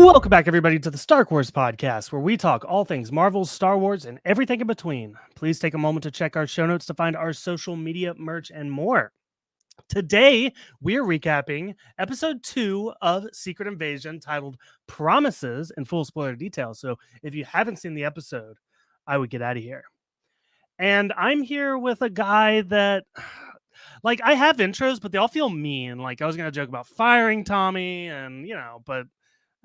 Welcome back, everybody, to the Star Wars podcast, where we talk all things Marvel, Star Wars, and everything in between. Please take a moment to check our show notes to find our social media, merch, and more. Today, we're recapping episode 2 of Secret Invasion, titled Promises, in full spoiler details. So if you haven't seen the episode, I would get out of here. And I'm here with a guy that, like, I have intros, but they all feel mean. Like, I was going to joke about firing Tommy, and, but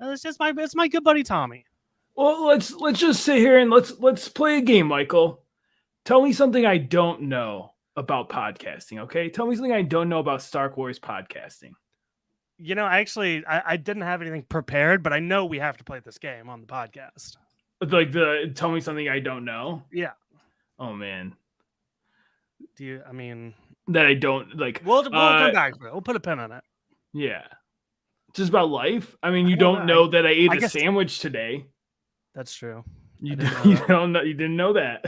it's my good buddy Tommy. Well, let's just sit here and let's play a game, Michael. Tell me something I don't know about podcasting, okay? Tell me something I don't know about Star Wars podcasting. I didn't have anything prepared, but I know we have to play this game on the podcast. Tell me something I don't know? Yeah. Oh, man. That I don't, like... We'll come back to it. We'll put a pin on it. Yeah. Just about life? I mean, you don't know that I ate a sandwich today. That's true. You didn't know that.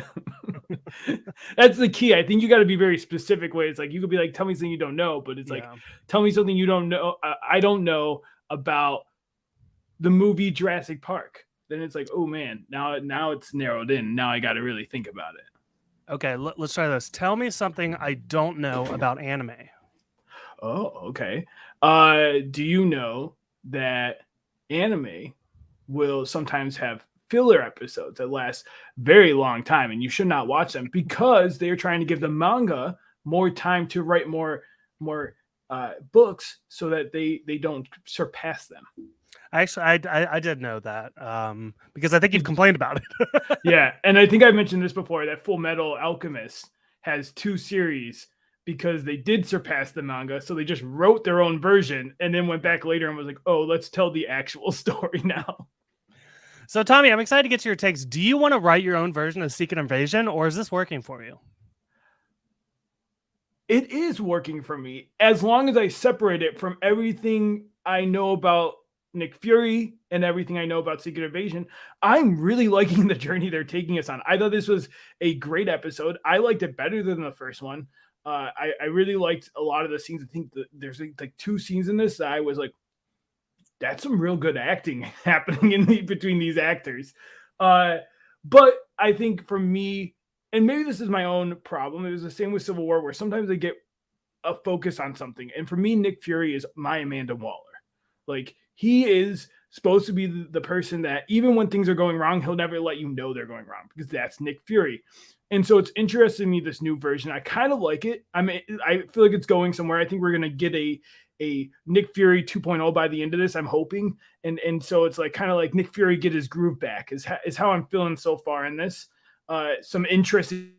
That's the key. I think you got to be very specific. Way it's like you could be like, tell me something you don't know, but it's like, tell me something you don't know. I don't know about the movie Jurassic Park. Then it's like, oh man, now it's narrowed in. Now I got to really think about it. Okay, let's try this. Tell me something I don't know about anime. Oh, okay. Do you know that anime will sometimes have filler episodes that last very long time, and you should not watch them because they're trying to give the manga more time to write more books so that they don't surpass them. Actually, I did know that because I think you've complained about it. Yeah, and I think I mentioned this before, that Full Metal Alchemist has 2 series because they did surpass the manga, so they just wrote their own version and then went back later and was like, oh, let's tell the actual story now. So, Tommy, I'm excited to get to your takes. Do you want to write your own version of Secret Invasion, or is this working for you? It is working for me, as long as I separate it from everything I know about Nick Fury and everything I know about Secret Invasion. I'm really liking the journey they're taking us on. I thought this was a great episode. I liked it better than the first one. I really liked a lot of the scenes. I think there's like 2 scenes in this that I was like, that's some real good acting happening between these actors. But I think for me, and maybe this is my own problem, it was the same with Civil War, where sometimes I get a focus on something. And for me, Nick Fury is my Amanda Waller. Like, he is supposed to be the person that even when things are going wrong, he'll never let you know they're going wrong, because that's Nick Fury. And so it's interesting to me, this new version. I kind of like it. I mean, I feel like it's going somewhere. I think we're going to get a Nick Fury 2.0 by the end of this, I'm hoping. And so it's like kind of like Nick Fury get his groove back is how I'm feeling so far in this. Some interesting.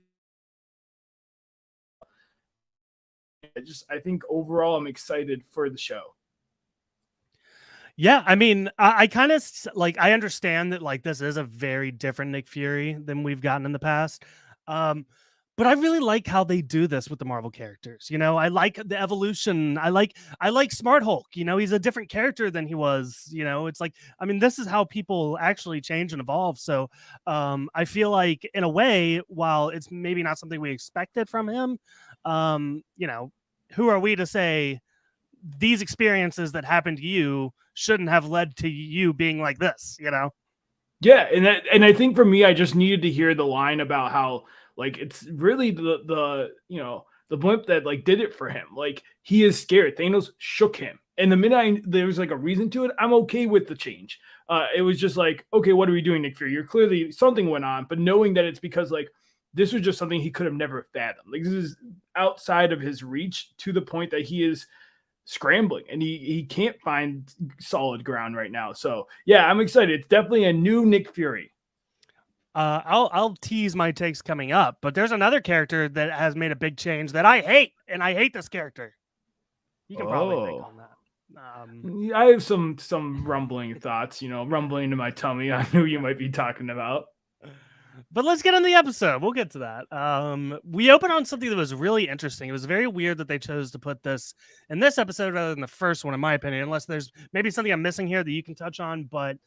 I think overall I'm excited for the show. Yeah, I mean, I kind of like, I understand that like this is a very different Nick Fury than we've gotten in the past. But I really like how they do this with the Marvel characters. You know, I like the evolution. I like Smart Hulk. You know, he's a different character than he was. You know, it's like, I mean, this is how people actually change and evolve. So I feel like, in a way, while it's maybe not something we expected from him, you know, who are we to say these experiences that happened to you shouldn't have led to you being like this, you know? Yeah. And I think for me, I just needed to hear the line about how, like, it's really the blimp that like did it for him. Like, he is scared. Thanos shook him. And the minute there was like a reason to it, I'm okay with the change. It was just like, okay, what are we doing, Nick Fury? You're clearly, something went on, but knowing that it's because like this was just something he could have never fathomed. Like, this is outside of his reach, to the point that he is scrambling and he can't find solid ground right now. So yeah, I'm excited. It's definitely a new Nick Fury. I'll tease my takes coming up, but there's another character that has made a big change that I hate, and I hate this character. You can probably think on that. I have some rumbling thoughts, rumbling in my tummy. I knew you might be talking about. But let's get in the episode. We'll get to that. We open on something that was really interesting. It was very weird that they chose to put this in this episode rather than the first one, in my opinion, unless there's maybe something I'm missing here that you can touch on. But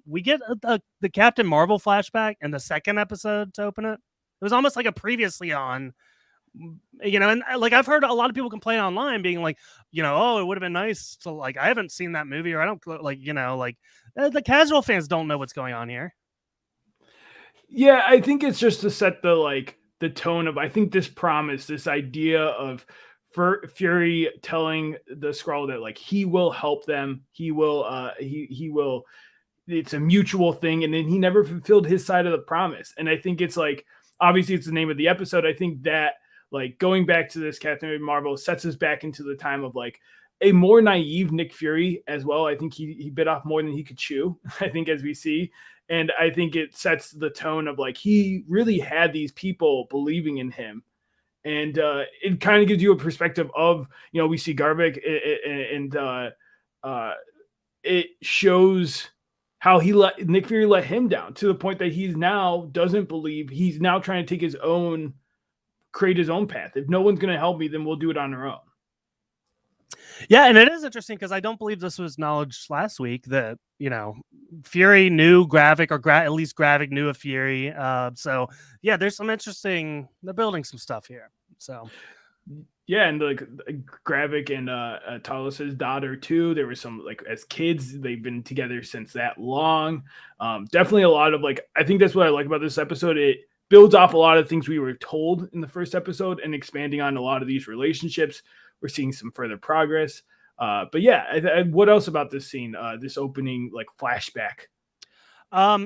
we get the Captain Marvel flashback in the second episode to open it. It was almost like a previously on You know, and like I've heard a lot of people complain online, being like, you know, oh, it would have been nice to like. I haven't seen that movie, or I don't like, you know, like the casual fans don't know what's going on here. Yeah, I think it's just to set the tone of I think this promise, this idea of Fury telling the Skrull that like he will help them, he will it's a mutual thing, and then he never fulfilled his side of the promise. And I think it's like obviously it's the name of the episode. I think that like going back to this Captain Marvel sets us back into the time of like a more naive Nick Fury as well. I think he bit off more than he could chew, I think, as we see. And I think it sets the tone of like he really had these people believing in him. And it kind of gives you a perspective of, you know, we see Garvik and it shows how he let Nick Fury let him down to the point that he's now doesn't believe, he's now trying to take his own, create his own path. If no one's going to help me, then we'll do it on our own. Yeah, and it is interesting because I don't believe this was acknowledged last week that, you know, Fury knew Gravik, or at least Gravik knew of Fury. So yeah, there's some interesting. They're building some stuff here. So yeah, and like Gravik and Talos's daughter too. There was some like as kids, they've been together since that long. Definitely a lot of like I think that's what I like about this episode. It builds off a lot of things we were told in the first episode and expanding on a lot of these relationships. We're seeing some further progress. But yeah, what else about this scene? This opening like flashback.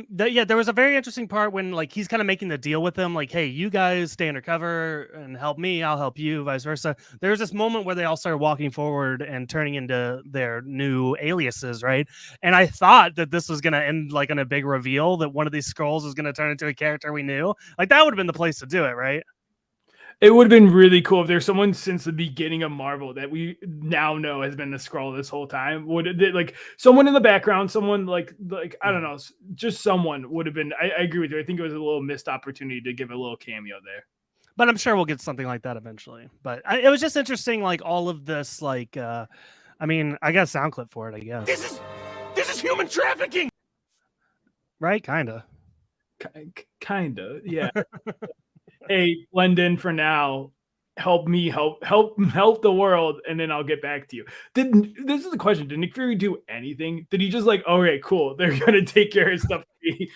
There was a very interesting part when like he's kind of making the deal with them, like, hey, you guys stay undercover and help me, I'll help you, vice versa. There's this moment where they all start walking forward and turning into their new aliases, right? And I thought that this was gonna end like on a big reveal that one of these Skrulls was gonna turn into a character we knew. Like that would have been the place to do it, right? It would have been really cool if there's someone since the beginning of Marvel that we now know has been the Skrull this whole time. Would it like someone in the background, someone like I don't know, just someone would have been. I agree with you. I think it was a little missed opportunity to give a little cameo there. But I'm sure we'll get something like that eventually. But it was just interesting, like all of this, like I mean, I got a sound clip for it, I guess. This is human trafficking, right? Kinda, yeah. Hey, London, for now, help me help the world, and then I'll get back to you. This is the question: did Nick Fury do anything? Did he just like, okay, cool, they're gonna take care of stuff for me.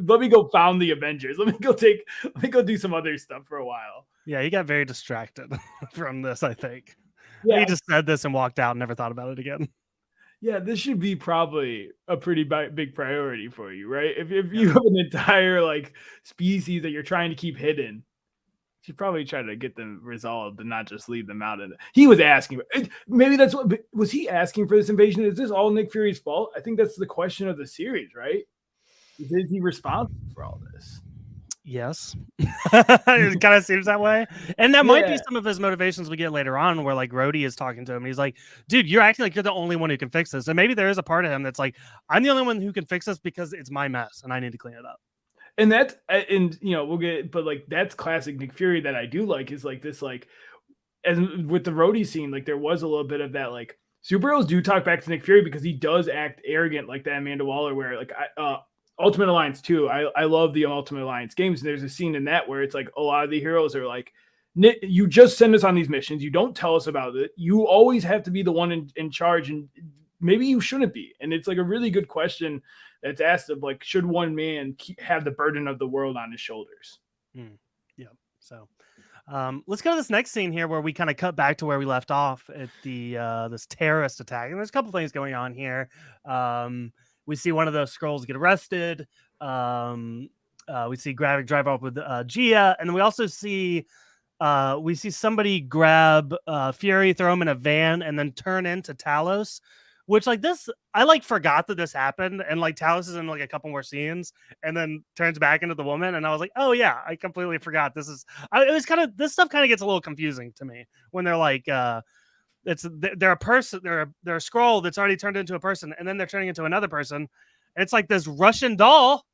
let me go found the Avengers. Let me go do some other stuff for a while. Yeah, he got very distracted from this, I think. Yeah. He just said this and walked out and never thought about it again. Yeah, this should be probably a pretty big priority for you, right? If you have an entire like species that you're trying to keep hidden, you should probably try to get them resolved and not just leave them out. And he was asking, maybe that's what was he asking for this invasion? Is this all Nick Fury's fault? I think that's the question of the series, right? Is he responsible for all this? Yes. It kind of seems that way. And that might be some of his motivations we get later on where like Rhodey is talking to him. And he's like, dude, you're acting like you're the only one who can fix this. And maybe there is a part of him that's like, I'm the only one who can fix this because it's my mess and I need to clean it up. And that's, and you know, we'll get, but like that's classic Nick Fury that I do like is like this, like, as with the Rhodey scene, like there was a little bit of that, like superheroes do talk back to Nick Fury because he does act arrogant like that Amanda Waller, where like, Ultimate Alliance 2. I love the Ultimate Alliance games. And there's a scene in that where it's like a lot of the heroes are like, you just send us on these missions. You don't tell us about it. You always have to be the one in charge. And maybe you shouldn't be. And it's like a really good question that's asked of like, should one man have the burden of the world on his shoulders? Yeah. So let's go to this next scene here where we kind of cut back to where we left off at the this terrorist attack. And there's a couple things going on here. We see one of those Skrulls get arrested. We see Gravik drive up with Gia, and then we also see somebody grab Fury, throw him in a van, and then turn into Talos. Which like this, I like forgot that this happened, and like Talos is in like a couple more scenes, and then turns back into the woman, and I was like, oh yeah, I completely forgot. It was kind of this stuff kind of gets a little confusing to me when they're like. They're a person, they're a Skrull that's already turned into a person, and then they're turning into another person. It's like this Russian doll.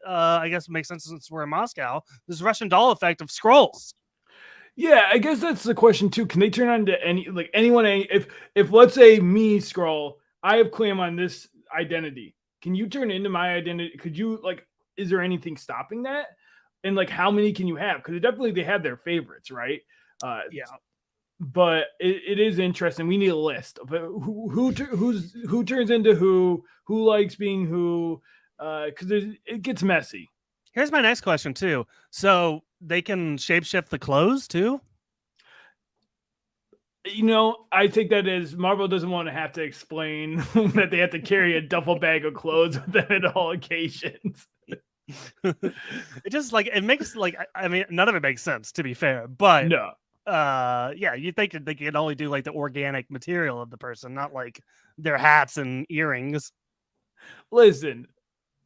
I guess it makes sense since we're in Moscow. This Russian doll effect of Skrulls. Yeah, I guess that's the question too. Can they turn on to anyone? If let's say me, Skrull, I have claim on this identity. Can you turn into my identity? Could you like? Is there anything stopping that? And like, how many can you have? Because definitely they have their favorites, right? Yeah. But it is interesting. We need a list of who turns into who likes being who, because it gets messy. Here's my next question too. So they can shapeshift the clothes too? You know, I think that is Marvel doesn't want to have to explain that they have to carry a duffel bag of clothes with them at all occasions. It just like it makes like I mean none of it makes sense to be fair, but No, yeah, you think that they can only do like the organic material of the person, not like their hats and earrings. listen,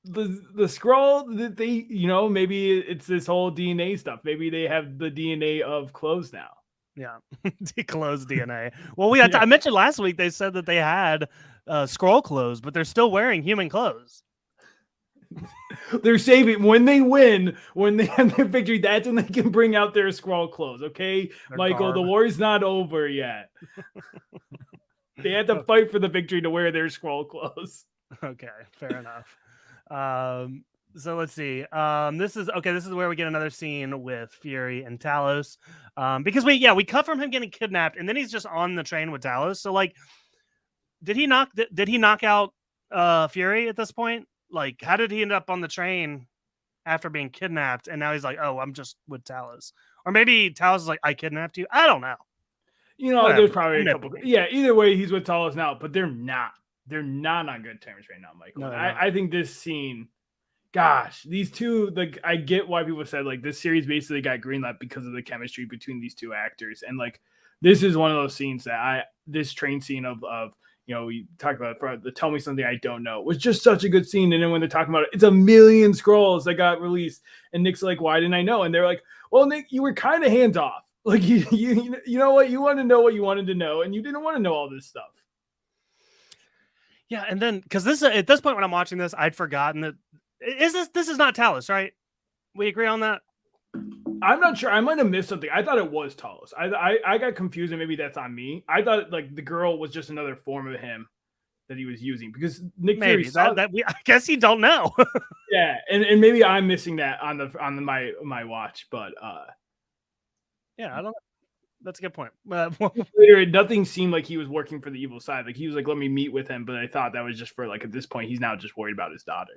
the scroll that they, maybe it's this whole DNA stuff. Maybe they have the DNA of clothes now. Yeah, declothes DNA. Well, we had Yeah. I mentioned last week they said that they had scroll clothes, but they're still wearing human clothes. They're saving when they win, when they have their victory. That's when they can bring out their scroll clothes. Okay, Their Michael, the garb. war's not over yet. They had to fight for the victory to wear their scroll clothes. Okay, fair enough. So let's see. This is where we get another scene with Fury and Talos. Because we cut from him getting kidnapped, and then he's just on the train with Talos. So like, did he knock out Fury at this point? Like, how did he end up on the train after being kidnapped? And now he's like, oh, I'm just with Talos. Or maybe Talos is like, I kidnapped you. I don't know. There's Whatever. probably a couple. Yeah, either way, he's with Talos now, but they're not. They're not on good terms right now, Michael. No, they're not. I think this scene, gosh, these two, like, I get why people said like this series basically got greenlit because of the chemistry between these two actors, and like this is one of those scenes that this train scene of we talked about it for the Tell Me Something I Don't Know was just such a good scene. And then when they're talking about it, it's a million scrolls that got released, and Nick's like, why didn't I know? And they're like, well, Nick, you were kind of hands off. Like you know what, you wanted to know what you wanted to know, and you didn't want to know all this stuff. Yeah, and then because this at this point when I'm watching this, I'd forgotten that this is not Talos, right? We agree on that. I'm not sure. I might have missed something. I thought it was Talos. I got confused, and maybe that's on me. I thought like the girl was just another form of him that he was using, because Nick Maybe Fury I guess you don't know. yeah, and maybe I'm missing that on my watch, but Yeah, I don't know. That's a good point. later, nothing seemed like he was working for the evil side. Like he was like, let me meet with him, but I thought that was just for like at this point he's now just worried about his daughter.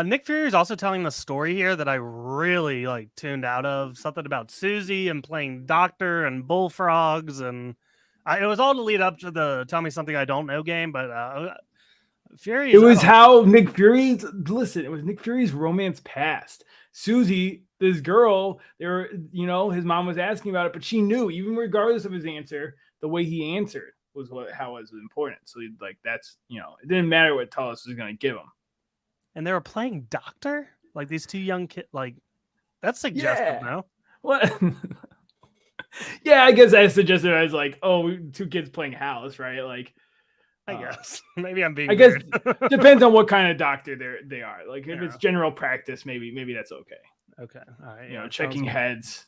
Nick Fury is also telling the story here that I really like tuned out of, something about Susie and playing doctor and bullfrogs, and it was all to lead up to the Tell Me Something I Don't Know game, but Fury. It was how Nick Fury's it was Nick Fury's romance past. Susie, this girl, his mom was asking about it, but she knew, even regardless of his answer, the way he answered was how it was important. So like that's it didn't matter what Talos was going to give him. And they were playing doctor, like these two young kids. Like that's suggestive, no? What? Yeah, I guess I suggested as like, oh, two kids playing house, right? Like, I guess maybe I'm being. I guess weird. depends on what kind of doctor they are. Like if Yeah. it's general practice, maybe that's okay. Okay, all right. Checking heads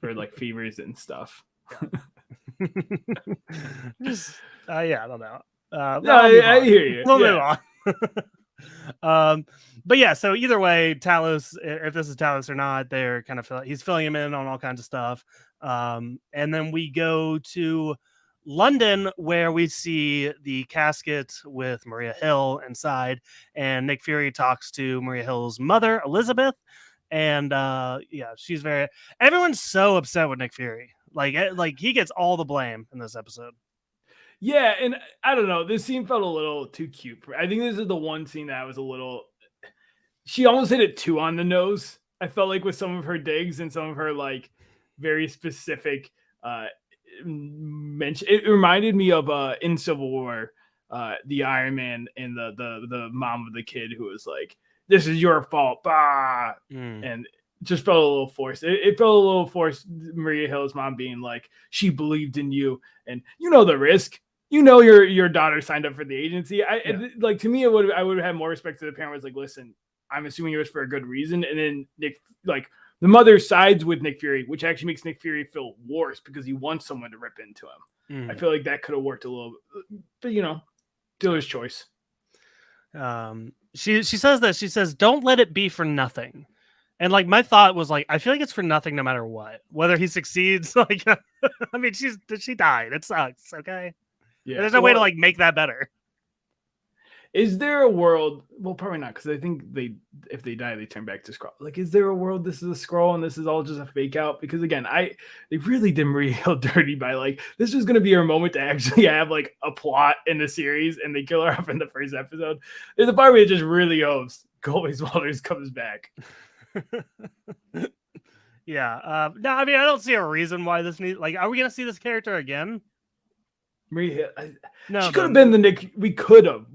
for like fevers and stuff. Just I don't know. No, I hear you. We'll move on. But yeah, so either way, Talos, if this is Talos or not, they're kind of he's filling him in on all kinds of stuff. And then we go to London, where we see the casket with Maria Hill inside, and Nick Fury talks to Maria Hill's mother, Elizabeth, and she's everyone's so upset with Nick Fury. Like he gets all the blame in this episode. Yeah, and I don't know. This scene felt a little too cute. I think this is the one scene that was a little. She almost hit it too on the nose. I felt like with some of her digs and some of her like very specific mention. It reminded me of in Civil War, the Iron Man and the mom of the kid who was like, "This is your fault," bah, and just felt a little forced. It felt a little forced. Maria Hill's mom being like, she believed in you, and the risk. Your daughter signed up for the agency. Like to me, I would have more respect to the parent. Was like, listen, I'm assuming it was for a good reason. And then Nick, like the mother sides with Nick Fury, which actually makes Nick Fury feel worse because he wants someone to rip into him. I feel like that could have worked a little, but dealer's choice. She says this. She says, "Don't let it be for nothing." And like my thought was like, I feel like it's for nothing no matter what. Whether he succeeds, like I mean, she died. It sucks. Okay. Yeah. There's no way to like make that better. Is there a world? Well, probably not, because I think if they die, they turn back to Skrull. Like, is there a world this is a Skrull and this is all just a fake out? Because again, they really did Maria Hill dirty by like, this was gonna be her moment to actually have like a plot in the series, and they kill her off in the first episode. There's a part where it just really hopes Colby Walters comes back. Yeah. No, I mean, I don't see a reason why this needs. Like, are we gonna see this character again? Maria, No, she could have been the Nick. We could have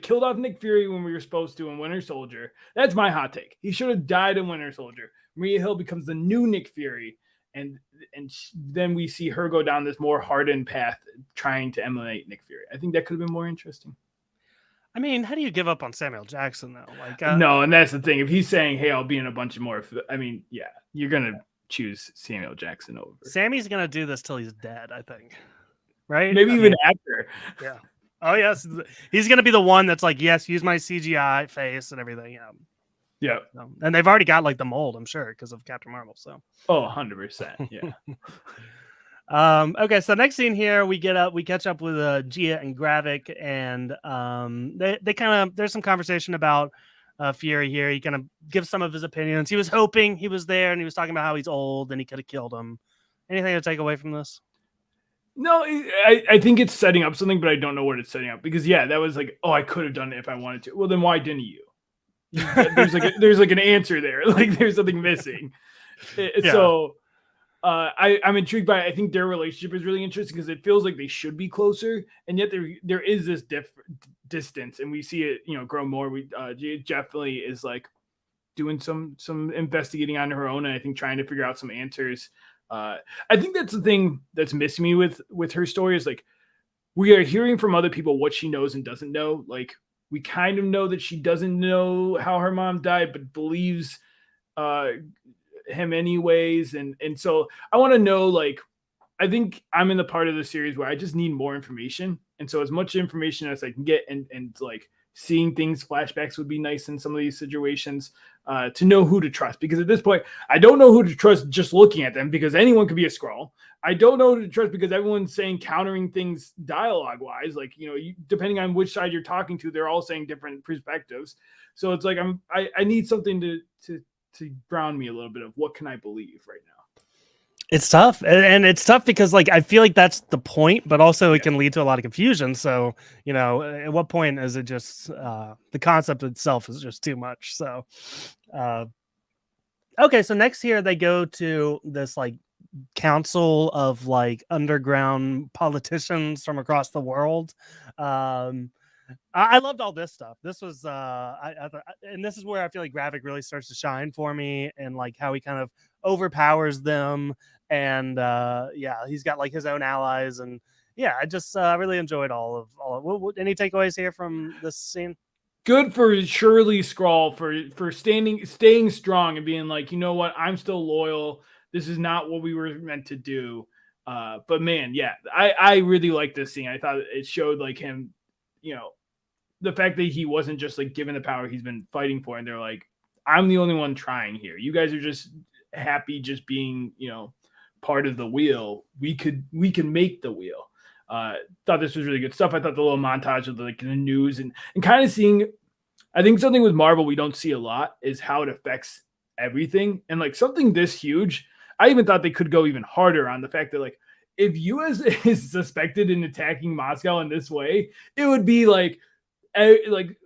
killed off Nick Fury when we were supposed to in Winter Soldier. That's my hot take. He should have died in Winter Soldier. Maria Hill becomes the new Nick Fury, and then we see her go down this more hardened path, trying to emulate Nick Fury. I think that could have been more interesting. I mean, how do you give up on Samuel Jackson though? Like, no, and that's the thing. If he's saying, "Hey, I'll be in a bunch of more," I mean, yeah, you're gonna choose Samuel Jackson over. Sammy's gonna do this till he's dead, I think. Right? Maybe even after. Yeah. Oh yes, he's gonna be the one that's like, yes, use my CGI face and everything. Yeah. Yeah. And they've already got like the mold, I'm sure, because of Captain Marvel. So. Oh, 100%. Yeah. Okay, so next scene here, we catch up with Gia and Gravik, and they kind of, there's some conversation about Fury here. He kind of gives some of his opinions. He was hoping he was there, and he was talking about how he's old and he could have killed him. Anything to take away from this? No, I think it's setting up something, but I don't know what it's setting up, because yeah, that was like, oh, I could have done it if I wanted to. Well, then why didn't you? There's like an answer there. Like there's something missing. Yeah. So I'm intrigued by it. I think their relationship is really interesting because it feels like they should be closer, and yet there is this distance, and we see it, grow more. We definitely is like doing some investigating on her own, and I think trying to figure out some answers. I think that's the thing that's missing me with her story, is like we are hearing from other people what she knows and doesn't know. Like we kind of know that she doesn't know how her mom died, but believes him anyways, and so I want to know, like, I think I'm in the part of the series where I just need more information, and so as much information as I can get, and like seeing things, flashbacks would be nice in some of these situations, to know who to trust, because at this point I don't know who to trust just looking at them, because anyone could be a Skrull. I don't know who to trust because everyone's saying countering things dialogue wise, like, depending on which side you're talking to, they're all saying different perspectives. So it's like I need something to ground me a little bit of what can I believe right now. It's tough, and it's tough because like I feel like that's the point, but also it can lead to a lot of confusion. So at what point is it just the concept itself is just too much? So okay, so next here they go to this like council of like underground politicians from across the world. I loved all this stuff. This was and this is where I feel like Gravik really starts to shine for me, and like how he kind of overpowers them, and he's got like his own allies, and I just really enjoyed all of any takeaways here from this scene. Good for Shirley Skrull for staying strong and being like, you know what, I'm still loyal. This is not what we were meant to do. But man, yeah, I really like this scene. I thought it showed like him, the fact that he wasn't just like given the power he's been fighting for, and they're like, I'm the only one trying here. You guys are just happy just being, part of the wheel. We can make the wheel. Thought this was really good stuff. I thought the little montage of the news and kind of seeing, I think something with Marvel we don't see a lot is how it affects everything. And like something this huge, I even thought they could go even harder on the fact that like, if US is suspected in attacking Moscow in this way, it would be like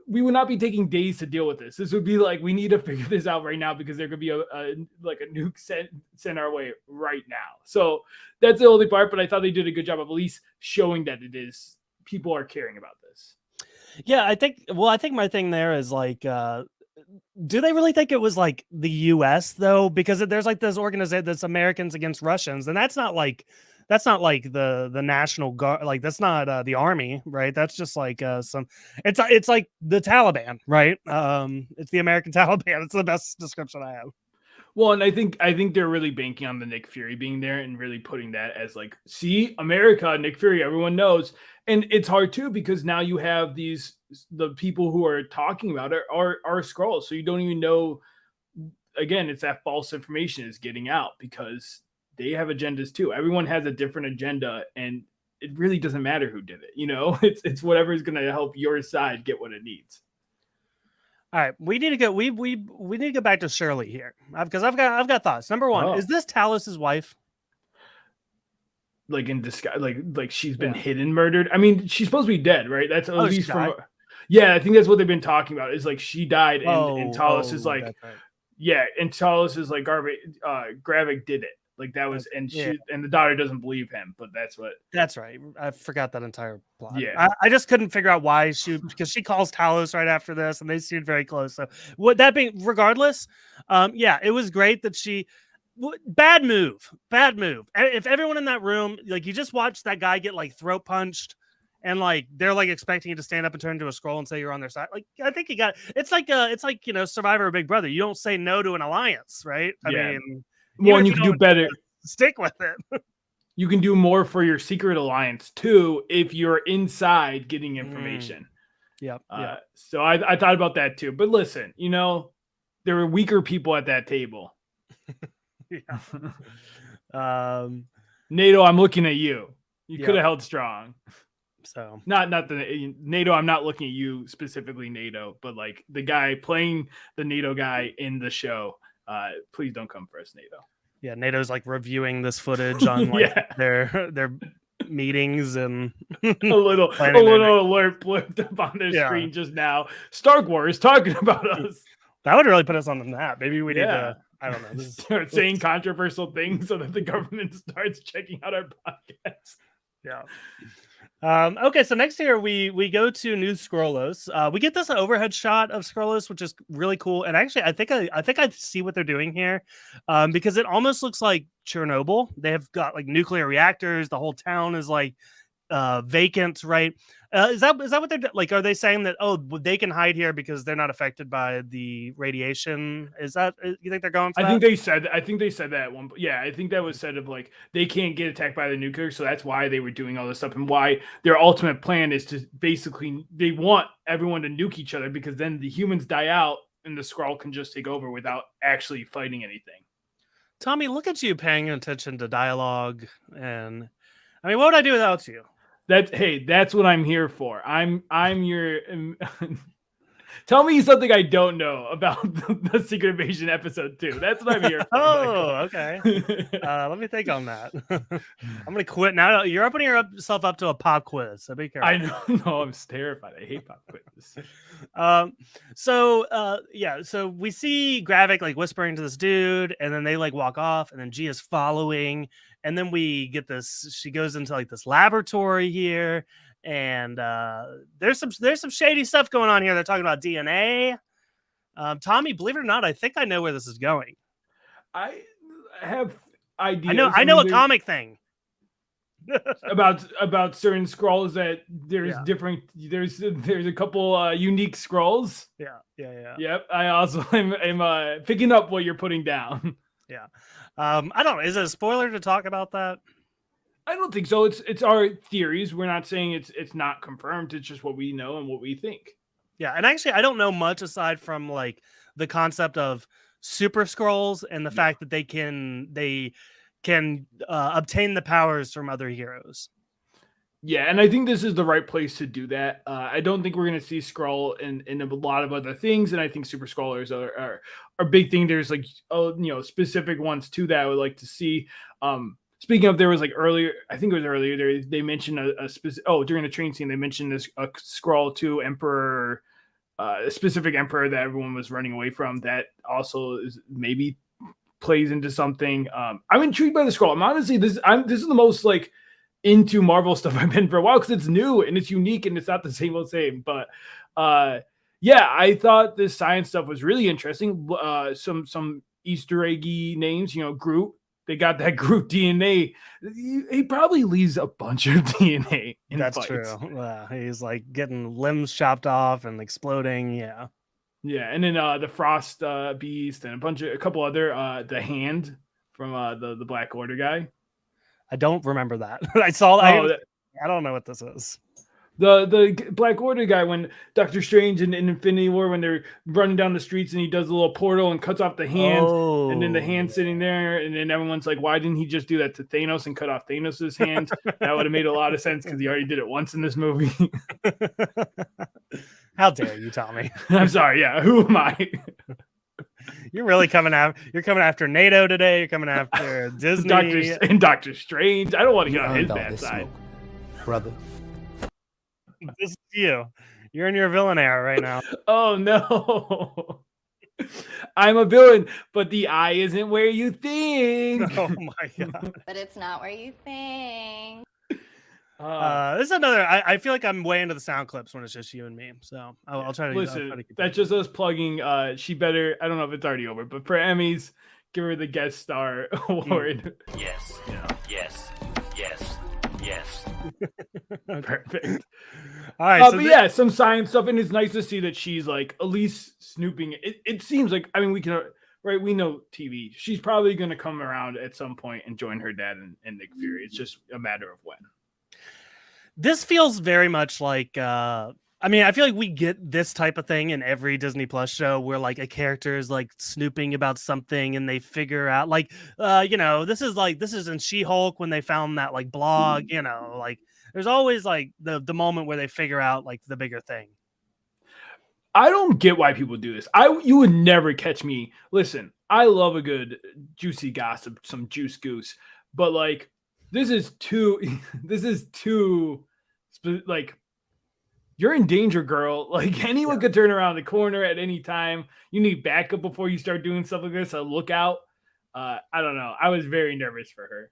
we would not be taking days to deal with this. This would be like, we need to figure this out right now, because there could be a nuke sent our way right now. So that's the only part, but I thought they did a good job of at least showing that people are caring about this. Yeah, I think my thing there is like, do they really think it was like the US though? Because there's like this organization that's Americans against Russians, and that's not like the National Guard, like that's not the army, right? That's just like it's like the Taliban, right? It's the American Taliban. It's the best description I have. Well, and I think they're really banking on the Nick Fury being there and really putting that as like, see, America, Nick Fury, everyone knows. And it's hard too, because now you have the people who are talking about it are Skrulls, so you don't even know. again, it's that false information is getting out because they have agendas too. Everyone has a different agenda, and it really doesn't matter who did it. It's whatever is going to help your side get what it needs. All right, we need to go. We need to get back to Shirley here because I've got thoughts. Number one, is this Talos's wife? Like in disguise, like she's been hidden, murdered. I mean, she's supposed to be dead, right? That's at least from. Yeah, I think that's what they've been talking about. Is like she died, and Talos is like, right. And Talos is like Gravik did it. Like that was, and the daughter doesn't believe him, but that's right. I forgot that entire plot. Yeah, I just couldn't figure out why because she calls Talos right after this, and they seem very close. So, that being regardless, it was great that she. Bad move. If everyone in that room, like you just watched that guy get like throat punched, and like they're like expecting you to stand up and turn into a scroll and say you're on their side. Like I think it's like Survivor or Big Brother. You don't say no to an alliance, right? I mean. Well, and you can do better. Stick with it. You can do more for your secret alliance too if you're inside getting information. Yep. So I thought about that too. But listen, there were weaker people at that table. NATO, I'm looking at you. You could have held strong. So not the NATO. I'm not looking at you specifically, NATO, but like the guy playing the NATO guy in the show. Please don't come for us, NATO. Yeah, NATO's like reviewing this footage on their meetings and a little alert blipped up on their screen just now. Stark Wars talking about us. That would really put us on the map. Maybe we need to. I don't know. Start saying controversial things so that the government starts checking out our podcast. Yeah. Okay, so next here we go to New Skrullos. We get this overhead shot of Skrullos, which is really cool. And actually, I think I see what they're doing here, because it almost looks like Chernobyl. They have got like nuclear reactors. The whole town is like vacant, right? Is that what they're like? Are they saying that they can hide here because they're not affected by the radiation? Is that you think they're going for that? I think they said that at one. Yeah, I think that was said of like they can't get attacked by the nuclear, so that's why they were doing all this stuff and why their ultimate plan is to basically they want everyone to nuke each other because then the humans die out and the Skrull can just take over without actually fighting anything. Tommy, look at you paying attention to dialogue, and I mean, what would I do without you? That's what I'm here for. I'm your. Tell me something I don't know about the Secret Invasion episode 2. That's what I'm here for. Okay. Let me think on that. I'm gonna quit now. You're opening yourself up to a pop quiz, so be careful. I know. No, I'm terrified. I hate pop quizzes. So we see Gravik like whispering to this dude, and then they like walk off, and then G is following. And then we get this. She goes into like this laboratory here, and there's some shady stuff going on here. They're talking about DNA. Tommy, believe it or not, I think I know where this is going. I have ideas. I know a comic thing about certain Skrulls that there's different. There's a couple unique Skrulls. Yeah. Yep. I also am picking up what you're putting down. Yeah. I don't know. Is it a spoiler to talk about that? I don't think so. It's our theories. We're not saying it's not confirmed. It's just what we know and what we think. Yeah, and actually, I don't know much aside from like the concept of Super Skrulls and the fact that they can obtain the powers from other heroes. Yeah, and I think this is the right place to do that. I don't think we're going to see Skrull in a lot of other things, and I think Super Skrullers are a big thing. There's like specific ones too that I would like to see. Speaking of, there was like earlier, I think it was earlier. They mentioned a specific. Oh, during the train scene, they mentioned this a Skrull to Emperor, a specific Emperor that everyone was running away from. That also is maybe plays into something. I'm intrigued by the Skrull. I'm honestly this is the most like into Marvel stuff I've been for a while because it's new and it's unique and it's not the same old same. But I thought this science stuff was really interesting. Some Easter eggy names, Groot. They got that Groot DNA. He probably leaves a bunch of DNA. That's fights. True. He's like getting limbs chopped off and exploding. Yeah. Yeah, and then the Frost Beast and a couple other the Hand from the Black Order guy. I don't remember that. I saw. I don't know what this is. The Black Order guy, when Doctor Strange in Infinity War, when they're running down the streets and he does a little portal and cuts off the hand, and then the hand sitting there, and then everyone's like, why didn't he just do that to Thanos and cut off Thanos' hand? That would have made a lot of sense because he already did it once in this movie. How dare you, Tommy? I'm sorry. Yeah, who am I? You're really coming after NATO today. You're coming after Disney and Doctor Strange. I don't want to get on his bad side, brother. This is you. You're in your villain era right now. Oh no. I'm a villain, but the eye isn't where you think. Oh my god. But it's not where you think. This is another. I feel like I'm way into the sound clips when it's just you and me. So I'll try to listen. I'll try to That's just us plugging. She better. I don't know if it's already over, but for Emmys, give her the guest star award. Yes. Yes. Yes. Yes. Perfect. All right. But yeah, some science stuff, and it's nice to see that she's like at least snooping. It seems like, I mean, we can, right? We know TV. She's probably going to come around at some point and join her dad and Nick Fury. It's just a matter of when. This feels very much like. I mean, I feel like we get this type of thing in every Disney Plus show where like a character is like snooping about something and they figure out like, this is in She-Hulk when they found that like blog, like there's always like the moment where they figure out like the bigger thing. I don't get why people do this. You would never catch me. Listen, I love a good juicy gossip, some juice goose, but like this is too like, you're in danger, girl. Like anyone could turn around the corner at any time. You need backup before you start doing stuff like this. So look out. I don't know. I was very nervous for her.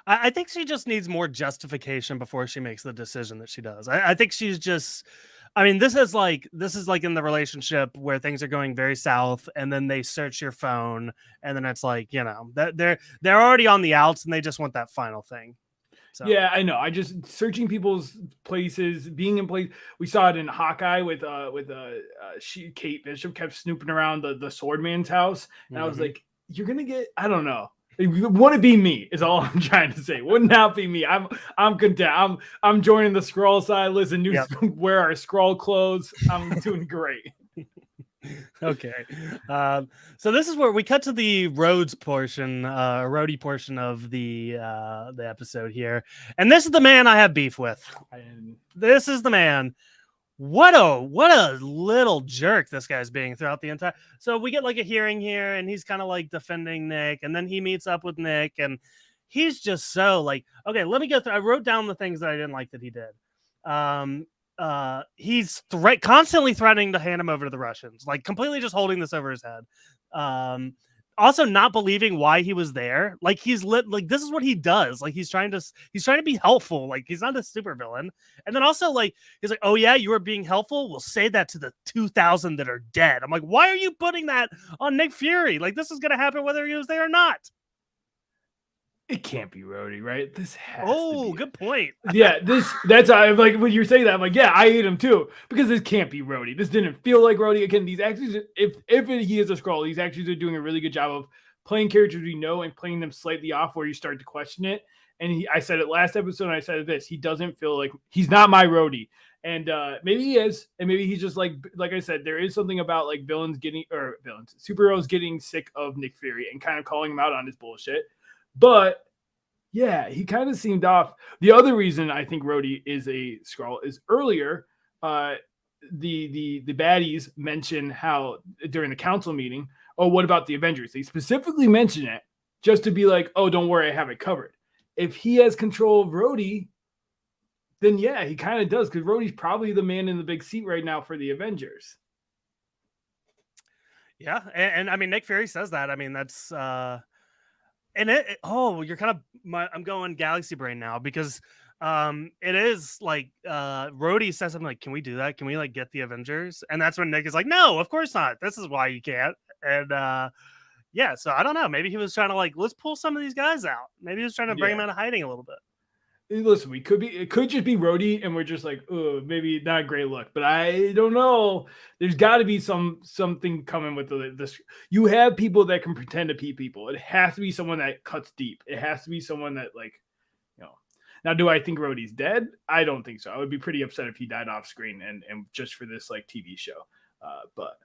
I think she just needs more justification before she makes the decision that she does. I think she's just. I mean, this is like in the relationship where things are going very south, and then they search your phone, and then it's like that they're already on the outs, and they just want that final thing. So. Yeah, I know. I just searching people's places, being in place. We saw it in Hawkeye with Kate Bishop kept snooping around the Swordman's house, and I was like, "You're gonna get." I don't know. Wouldn't be me is all I'm trying to say. Wouldn't that be me? I'm content. I'm joining the Skrull side. Listen, wear our Skrull clothes. I'm doing great. Okay. So this is where we cut to the Rhodes portion, Rhodey portion of the episode here. And this is the man I have beef with. This is the man. What a little jerk this guy's being throughout the entire. So we get like a hearing here, and he's kind of like defending Nick, and then he meets up with Nick, and he's just so like, okay, let me go through. I wrote down the things that I didn't like that he did. He's constantly threatening to hand him over to the Russians, like completely just holding this over his head. Also not believing why he was there. Like he's like this is what he does. Like he's trying to be helpful. Like he's not a super villain. And then also like he's like, oh yeah, you are being helpful. We'll say that to the 2,000 that are dead. I'm like, why are you putting that on Nick Fury? Like this is gonna happen whether he was there or not. It can't be Rhodey, right? This has to be. Good point. Yeah, that's I'm like when you're saying that, I'm like, yeah, I hate him too because this can't be Rhodey. This didn't feel like Rhodey. Again, these actors, if he is a Skrull, these actors are doing a really good job of playing characters we know and playing them slightly off where you start to question it. And I said it last episode, and I said this. He doesn't feel like he's not my Rhodey, and maybe he is, and maybe he's just like I said, there is something about like superheroes getting sick of Nick Fury and kind of calling him out on his bullshit. But yeah, he kind of seemed off. The other reason I think Rhodey is a Skrull is earlier, the baddies mention how during the council meeting, oh, what about the Avengers? They specifically mention it just to be like, oh, don't worry, I have it covered. If he has control of Rhodey, then yeah, he kind of does because Rhodey's probably the man in the big seat right now for the Avengers. Yeah, and I mean Nick Fury says that. I mean that's. And you're kind of I'm going galaxy brain now because it is like Rhodey says something like, can we do that? Can we like get the Avengers? And that's when Nick is like, no, of course not. This is why you can't. And yeah, so I don't know. Maybe he was trying to like, let's pull some of these guys out. Maybe he was trying to bring them out of hiding a little bit. Listen, it could just be Rhodey, and we're just like, oh, maybe not a great look, but I don't know. There's got to be something coming with this. You have people that can pretend to be people. It has to be someone that cuts deep. It has to be someone that Now, do I think Rhodey's dead? I don't think so. I would be pretty upset if he died off screen and just for this like TV show. But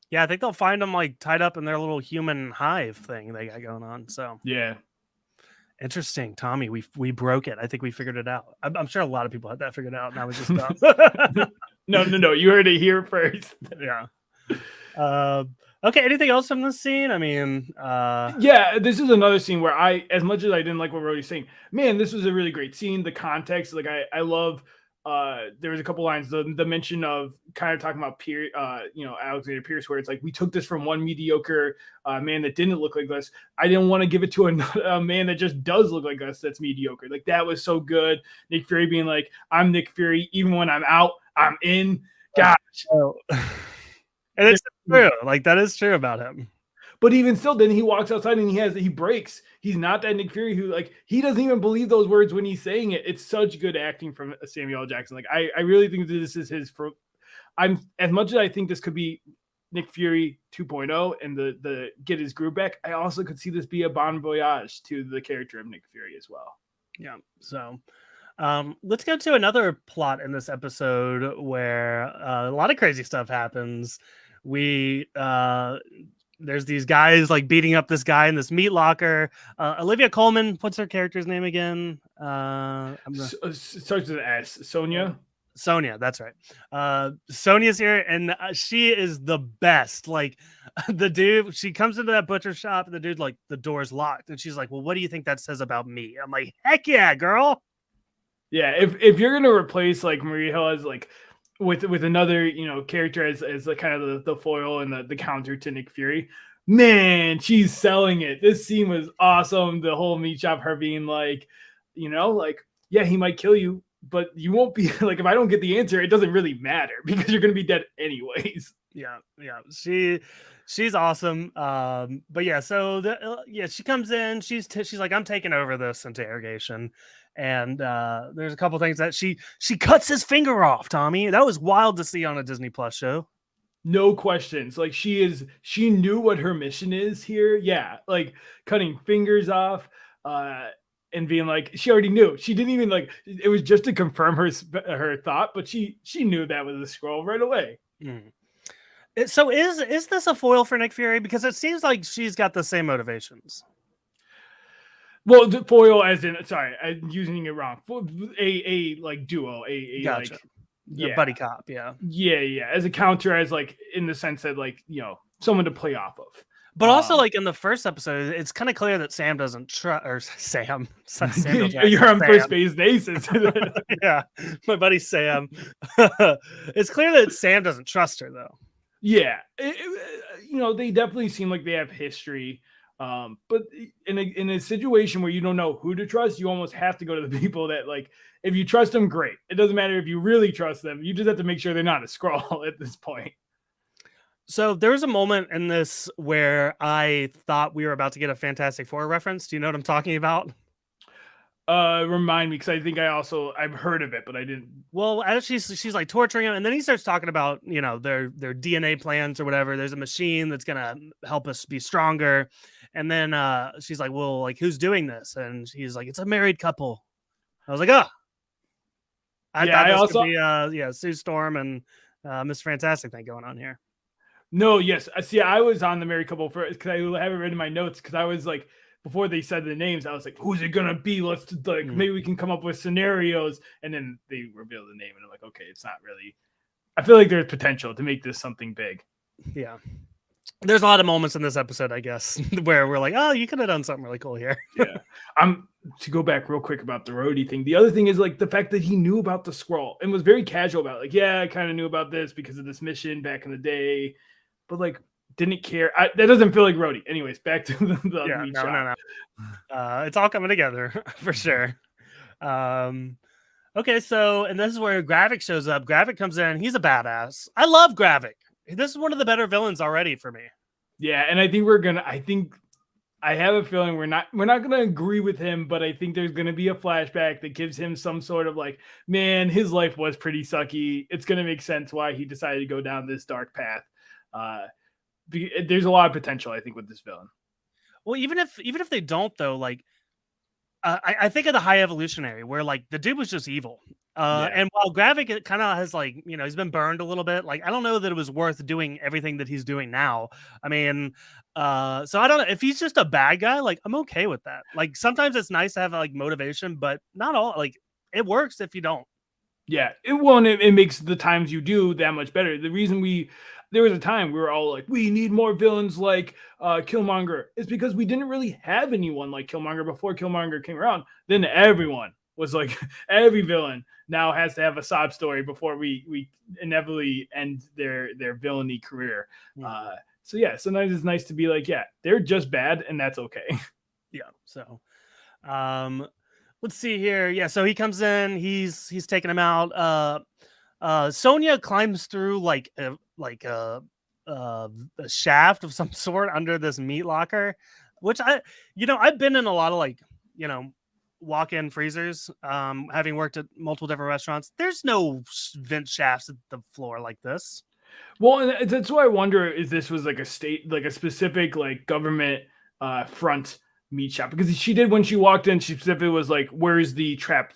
Yeah, I think they'll find him like tied up in their little human hive thing they got going on. So yeah. interesting, Tommy. We broke it. I think we figured it out. I'm sure a lot of people had that figured out, and I was just dumb. No. You heard it here first. Yeah. Okay. Anything else from this scene? I mean, yeah, this is another scene where as much as I didn't like what Rhodey's saying, man, this was a really great scene. The context, like I love. There was a couple lines, the mention of kind of talking about Alexander Pierce, where it's like we took this from one mediocre man that didn't look like us. I didn't want to give it to a man that just does look like us. That's mediocre. Like that was so good. Nick Fury being like, "I'm Nick Fury. Even when I'm out, I'm in." Gosh. And it's true. Like that is true about him. But even still, then he walks outside and he breaks. He's not that Nick Fury who like he doesn't even believe those words when he's saying it. It's such good acting from Samuel L. Jackson. Like I really think that this is his. I'm as much as I think this could be Nick Fury 2.0 and the get his groove back. I also could see this be a bon voyage to the character of Nick Fury as well. Yeah. So. Let's go to another plot in this episode where a lot of crazy stuff happens. There's these guys like beating up this guy in this meat locker. Olivia Colman, what's her character's name again? Starts with an S. Sonia, that's right. Sonia's here, and she is the best. Like the dude, she comes into that butcher shop, and the dude like the door's locked, and she's like, "Well, what do you think that says about me?" I'm like, "Heck yeah, girl!" Yeah, if you're gonna replace like Maria Hill as like with another character as the kind of the foil and the counter to Nick Fury, man, she's selling it. This scene was awesome. The whole meat shop, her being like, like yeah, he might kill you, but you won't be like if I don't get the answer, it doesn't really matter because you're gonna be dead anyways. Yeah, she's awesome. But yeah, so she comes in. She's like, I'm taking over this interrogation. And there's a couple things that she cuts his finger off, Tommy. That was wild to see on a Disney Plus show. No questions. Like she knew what her mission is here. Yeah, like cutting fingers off and being like, she already knew. She didn't even like, it was just to confirm her thought, but she knew that was a scroll right away. Mm. So is this a foil for Nick Fury? Because it seems like she's got the same motivations. Well, the foil as in, sorry, I'm using it wrong. A like duo, gotcha. Like, yeah, buddy cop, yeah. As a counter, as like in the sense that like someone to play off of. But also, like in the first episode, it's kind of clear that Sam doesn't trust, or Sam. You're on first base, Naces. Yeah, my buddy Sam. It's clear that Sam doesn't trust her, though. Yeah, they definitely seem like they have history. But in a situation where you don't know who to trust, you almost have to go to the people that like, if you trust them, great. It doesn't matter if you really trust them. You just have to make sure they're not a Skrull at this point. So there was a moment in this where I thought we were about to get a Fantastic Four reference. Do you know what I'm talking about? Remind me, because I think I've heard of it, but I didn't. Well, as she's like torturing him, and then he starts talking about their DNA plans or whatever. There's a machine that's gonna help us be stronger, and then she's like, "Well, like who's doing this?" And he's like, "It's a married couple." I was like, "Oh, I thought this could be Sue Storm and Miss Fantastic thing going on here." No, yes, see, I was on the married couple first because I haven't read in my notes because I was like. Before they said the names, I was like, "Who's it gonna be? Let's like maybe we can come up with scenarios." And then they reveal the name, and I'm like, "Okay, it's not really." I feel like there's potential to make this something big. Yeah, there's a lot of moments in this episode, I guess, where we're like, "Oh, you could have done something really cool here." Yeah, to go back real quick about the Rhodey thing. The other thing is like the fact that he knew about the Skrull and was very casual about it. Like, yeah, I kind of knew about this because of this mission back in the day, but like. Didn't care. That doesn't feel like Rhodey. Anyways, back to the meat shop. No. It's all coming together for sure. Okay, so and this is where Gravik shows up. Gravik comes in. He's a badass. I love Gravik. This is one of the better villains already for me. Yeah, and I think I have a feeling we're not gonna agree with him, but I think there's gonna be a flashback that gives him some sort of like, man, his life was pretty sucky. It's gonna make sense why he decided to go down this dark path. There's a lot of potential, I think, with this villain. Well, even if they don't, though, like I think of the High Evolutionary, where like the dude was just evil. Yeah. And while Gravik kind of has like, he's been burned a little bit. Like, I don't know that it was worth doing everything that he's doing now. I mean, so I don't know if he's just a bad guy. Like, I'm okay with that. Like, sometimes it's nice to have like motivation, but not all. Like, it works if you don't. Yeah, it makes the times you do that much better. The reason there was a time we were all like, we need more villains like Killmonger. It's because we didn't really have anyone like Killmonger before Killmonger came around. Then everyone was like, every villain now has to have a sob story before we inevitably end their villainy career. So yeah, sometimes it's nice to be like, yeah, they're just bad, and that's okay. Yeah. So, let's see here. Yeah, so he comes in, he's taking him out. Sonya climbs through like a shaft of some sort under this meat locker, which I've been in a lot of like, walk-in freezers, having worked at multiple different restaurants. There's no vent shafts at the floor like this. Well, and that's why I wonder if this was like a specific like government front meat shop, because she did when she walked in, she specifically was like, where's the trap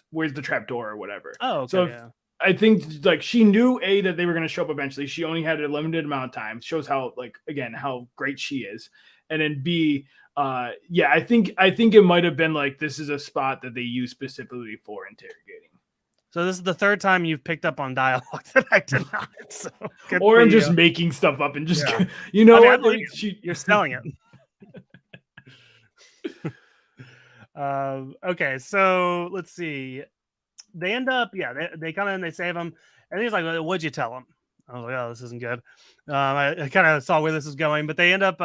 door or whatever. Oh, okay. So I think like she knew that they were going to show up eventually. She only had a limited amount of time. Shows how like, again, how great she is. And then B, I think it might have been like, this is a spot that they use specifically for interrogating. So this is the third time you've picked up on dialogue that I did not. So or I'm just making stuff up and just, you're selling it. Okay, so let's see. They end up, they come in, they save him, and he's like, well, what'd you tell him? I was like, oh, this isn't good. I kind of saw where this is going, but they end up,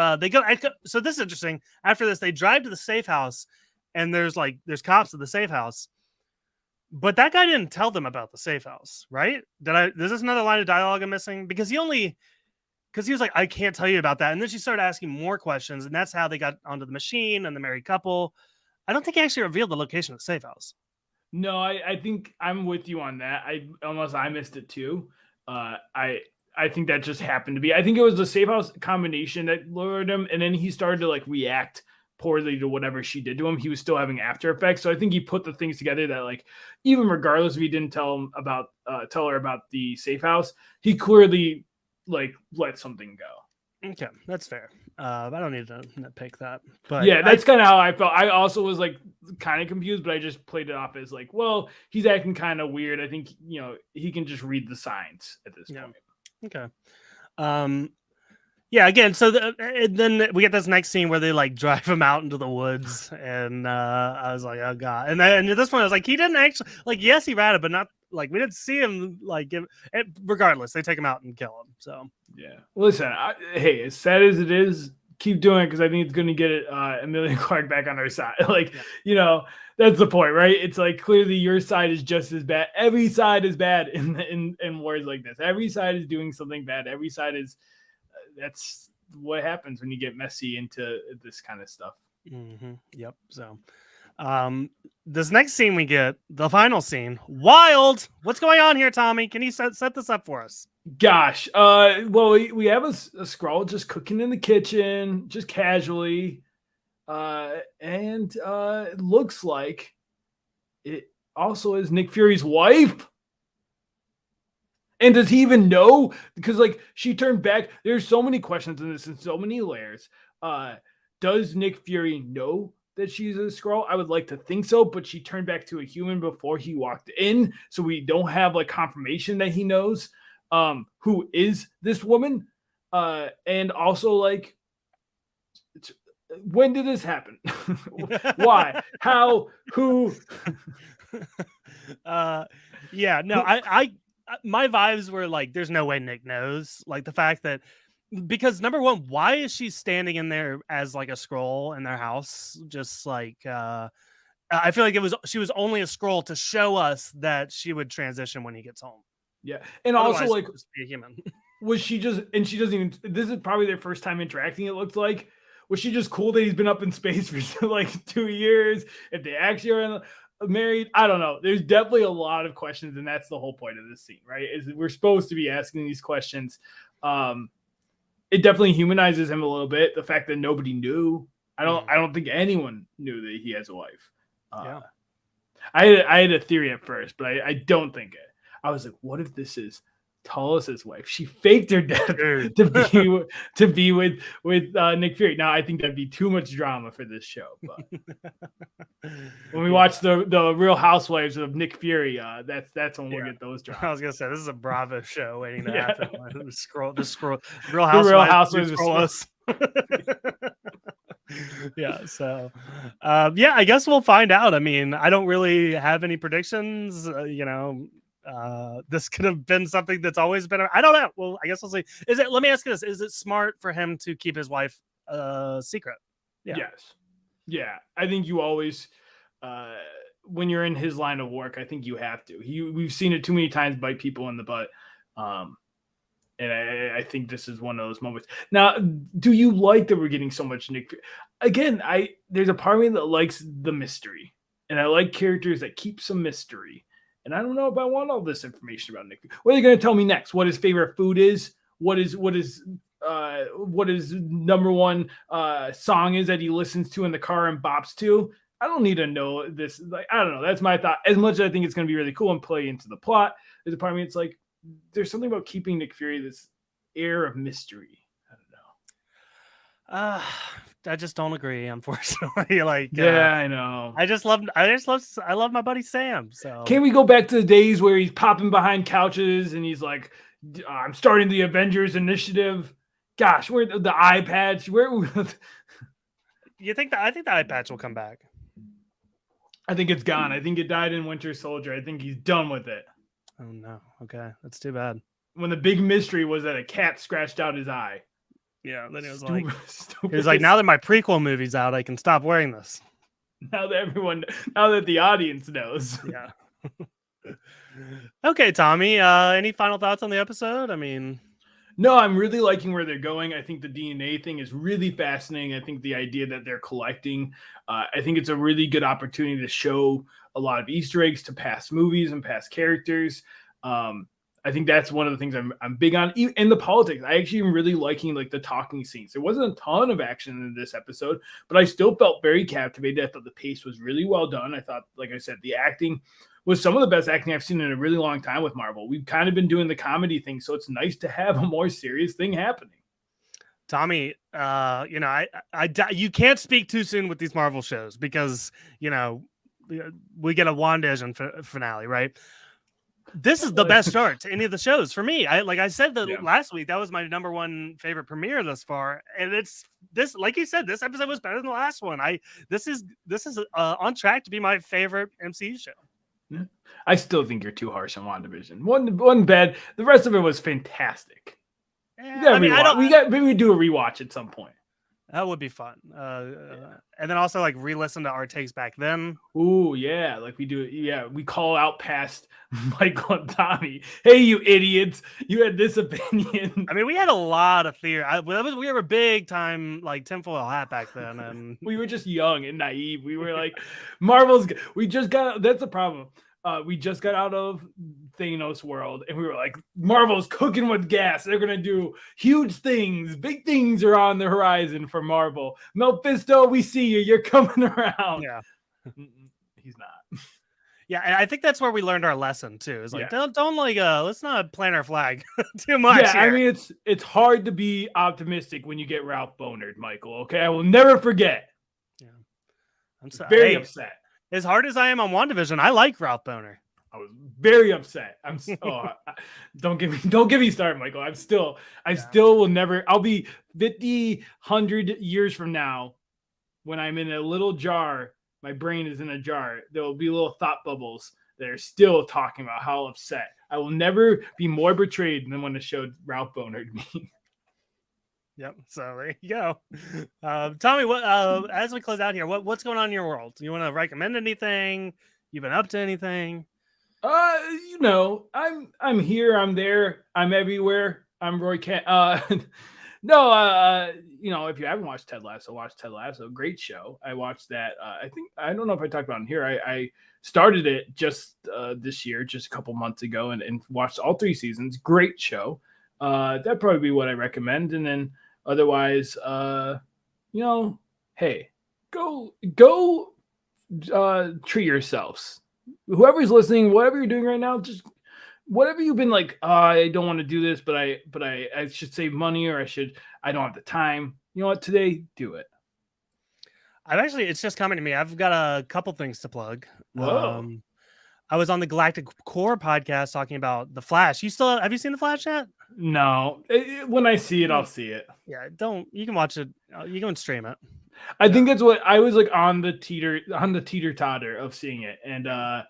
so this is interesting. After this, they drive to the safe house, and there's cops at the safe house, but that guy didn't tell them about the safe house, right? Is this another line of dialogue I'm missing? Because he was like, I can't tell you about that. And then she started asking more questions, and that's how they got onto the machine and the married couple. I don't think he actually revealed the location of the safe house. No, I think I'm with you on that. Unless I missed it too. I think that just happened to be. I think it was the safe house combination that lured him, and then he started to like react poorly to whatever she did to him. He was still having after effects, so I think he put the things together that like, even regardless if he didn't tell her about the safe house, he clearly like let something go. Okay, that's fair. I don't need to nitpick that, but yeah, that's kind of how I felt. I also was like kind of confused, but I just played it off as like, well, he's acting kind of weird. I think he can just read the signs at this point. Okay. Yeah. Again, so then we get this next scene where they like drive him out into the woods, and I was like, oh god. And then at this point, I was like, he didn't actually like. Yes, he ran it, but not like we didn't see him like give. Regardless, they take him out and kill him. So yeah. Listen, hey, as sad as it is, keep doing it because I think it's going to get Emilia Clarke back on our side. Like, that's the point, right? It's like clearly your side is just as bad. Every side is bad in wars like this. Every side is doing something bad. Every side is. That's what happens when you get messy into this kind of stuff. Mm-hmm. Yep. So, this next scene we get, the final scene, wild. What's going on here, Tommy? Can you set this up for us? Gosh, well, we have a Skrull just cooking in the kitchen, just casually, and it looks like it also is Nick Fury's wife. And does he even know? Because like she turned back. There's so many questions in this and so many layers. Does Nick Fury know that she's a Skrull? I would like to think so, but she turned back to a human before he walked in, so we don't have like confirmation that he knows who is this woman. And also like, when did this happen? Why? How? Who? Yeah, no, I my vibes were like, there's no way Nick knows. Like the fact that, because number one, why is she standing in there as like a Skrull in their house? Just like, I feel like she was only a Skrull to show us that she would transition when he gets home. Yeah. And otherwise, also like, just be a human. Was she just, and she doesn't even, this is probably their first time interacting, it looks like. Was she just cool that he's been up in space for like 2 years? If they actually are married, I don't know. There's definitely a lot of questions, and that's the whole point of this scene, right? Is we're supposed to be asking these questions. It definitely humanizes him a little bit. The fact that nobody knew. I don't think anyone knew that he has a wife. Yeah. I had a theory at first, but I don't think it. I was like, what if this is Tullis's wife? She faked her death Dude. to be with Nick Fury. Now I think that'd be too much drama for this show. But when we watch the Real Housewives of Nick Fury, that's when we'll get those I dramas. was gonna say this is a Bravo show waiting to Yeah. happen. The scroll, Real Real Housewives, Housewives of scroll us. Yeah, so yeah, I guess we'll find out. I mean, I don't really have any predictions. This could have been something that's always been. I don't know. Well, I guess we'll see. Let me ask you this: is it smart for him to keep his wife secret? Yeah. Yes. Yeah. I think you always, when you're in his line of work, I think you have to. We've seen it too many times bite people in the butt. And I think this is one of those moments. Now, do you like that we're getting so much Nick Fury? Again, there's a part of me that likes the mystery, and I like characters that keep some mystery. And I don't know if I want all this information about Nick Fury. What are they going to tell me next? What his favorite food is? What his number one song is that he listens to in the car and bops to? I don't need to know this. Like, I don't know. That's my thought. As much as I think it's going to be really cool and play into the plot, there's a part of me it's like, there's something about keeping Nick Fury this air of mystery. I don't know. I just don't agree, unfortunately. I know. I love my buddy Sam. So Can we go back to the days where he's popping behind couches and he's like, I'm starting the Avengers Initiative. Gosh, where the eye patch? Where you think I think the eye patch will come back? I think it's gone. I think it died in Winter Soldier. I think he's done with it. Oh no. Okay. That's too bad. When the big mystery was that a cat scratched out his eye. Yeah. Then it was Stupid. now that my prequel movie's out, I can stop wearing this. Now that the audience knows. Yeah. Okay, Tommy. Any final thoughts on the episode? I mean, no, I'm really liking where they're going. I think the DNA thing is really fascinating. I think the idea that they're collecting, I think it's a really good opportunity to show a lot of Easter eggs to past movies and past characters. I think that's one of the things I'm big on. In the politics, I actually am really liking like the talking scenes. There wasn't a ton of action in this episode, but I still felt very captivated. I thought the pace was really well done. I thought, like I said, the acting was some of the best acting I've seen in a really long time with Marvel. We've kind of been doing the comedy thing, so it's nice to have a more serious thing happening. Tommy, you can't speak too soon with these Marvel shows because, we get a WandaVision finale, right? This is the best start to any of the shows for me. I said last week, that was my number one favorite premiere thus far. And it's this, like you said, this episode was better than the last one. This is on track to be my favorite MCU show. Yeah. I still think you're too harsh on WandaVision. One bad. The rest of it was fantastic. Yeah, maybe we do a rewatch at some point. That would be fun. And then also re-listen to our takes back then. Ooh, yeah, like we do. Yeah, we call out past Michael and Tommy. Hey, you idiots! You had this opinion. I mean, we had a lot of theory. We were a big time tinfoil hat back then, and we were just young and naive. We were like, Marvel's. We just got. That's the problem. We just got out of Thanos world, and we were like, Marvel's cooking with gas. They're gonna do huge things. Big things are on the horizon for Marvel. Mephisto, we see you. You're coming around. Yeah, he's not. Yeah, and I think that's where we learned our lesson too. Is don't let's not plant our flag too much. Yeah, here. I mean it's hard to be optimistic when you get Ralph Bohnert, Michael. Okay, I will never forget. Yeah, I'm so very upset. As hard as I am on WandaVision, I like Ralph Bohner. I was very upset. Don't get me started, Michael. I still will never. I'll be 50, 100 years from now, when I'm in a little jar. My brain is in a jar. There will be little thought bubbles that are still talking about how upset. I will never be more betrayed than when it showed Ralph Bohner to me. Yep. So there you go. Tommy, what as we close out here, what's going on in your world? Do you want to recommend anything? You've been up to anything? I'm here, I'm there, I'm everywhere. I'm Roy Kent. If you haven't watched Ted Lasso, watch Ted Lasso. Great show. I watched that. I don't know if I talked about it here. I started it just this year, just a couple months ago, and watched all 3 seasons. Great show. That'd probably be what I recommend. And then otherwise, hey, go treat yourselves. Whoever's listening, whatever you're doing right now, just whatever you've been like, I don't want to do this, but I should save money, or I don't have the time. You know what? Today, do it. It's just coming to me. I've got a couple things to plug. Whoa. I was on the Galactic Core podcast talking about The Flash. Have you seen The Flash yet? No, when I see it, I'll see it. Yeah, you can watch it. You can stream it. I think that's what I was like on the teeter totter of seeing it, and I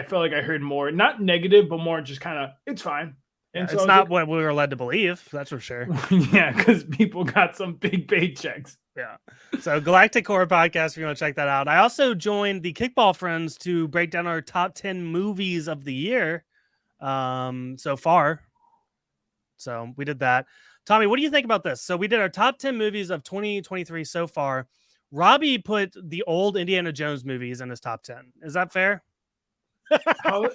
felt like I heard more, not negative, but more just kind of it's fine. And it's not what we were led to believe. That's for sure. Yeah, because people got some big paychecks. Yeah. So Galactic Core podcast, if you want to check that out. I also joined the Kickball Friends to break down our top 10 movies of the year so far. So we did that. Tommy, what do you think about this? So we did our top 10 movies of 2023 so far. Robbie put the old Indiana Jones movies in his top 10. Is that fair? How...